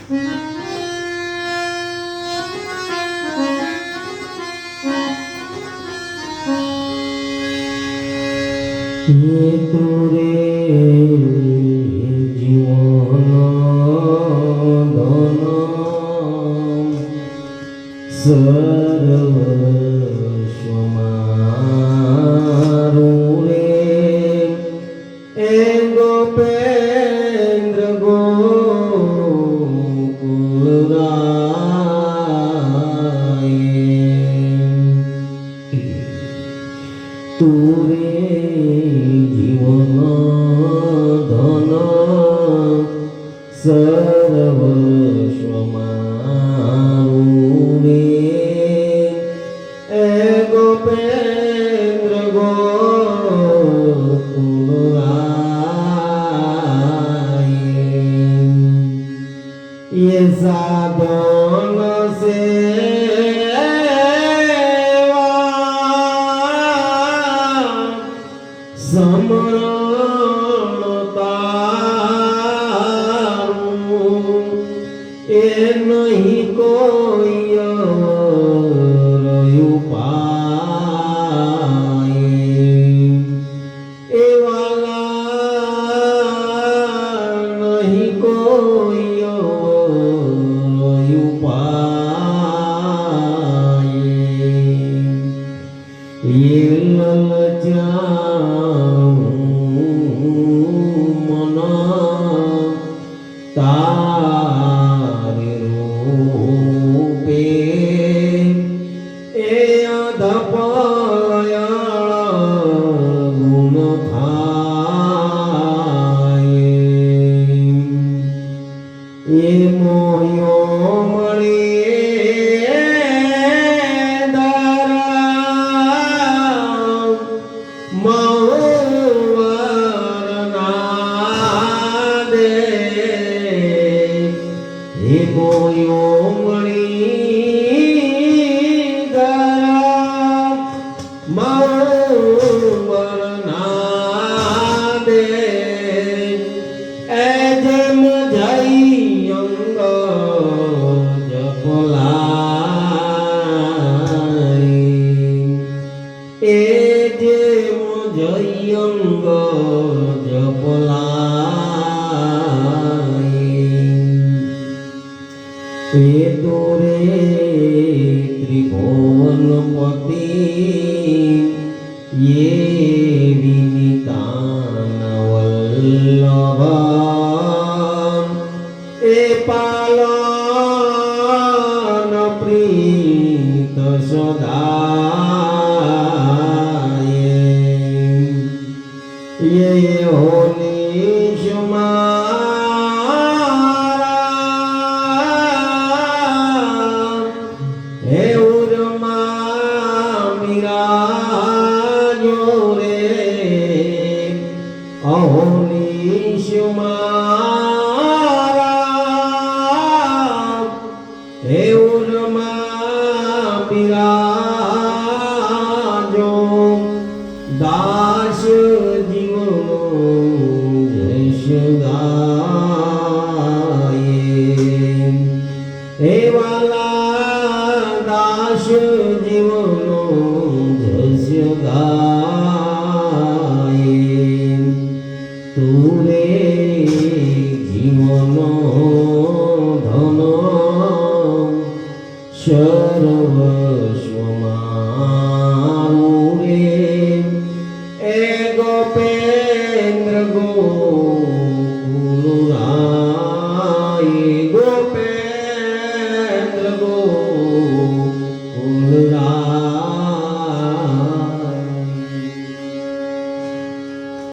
ये तोरे जीवन धन सर्वस्व मारू रे ए गोपेन्द्र गोकुलराय तोरे जीवन धन सर्वस्व मारू रे ए गोपेन्द्र गोकुलराय ये साधन से समरणतारूं ए नहीं कोई उपाय ए वाला नहीं कोई उपाय ये ललचा तारे रूपे ए अधपलया गुण थाये ए मोह्यो मळे दारा महुवरना दे हे मोह्यो मळी दारा महुवरना दे ए जेम जई अंग जपलाय ए जेम जई अंग जपलाय ए तोरे त्रिभुवनपति ये विनीतानवल्लभ ए पालन प्रीत सदाय ये होनीश मारा हे उर्मा मिराजो रे अहोनीश मारा हे उर्मा मिराजो दास जीवनो जश गाये हे वाला दास जीवनो जश गाये तोरे जीवन धन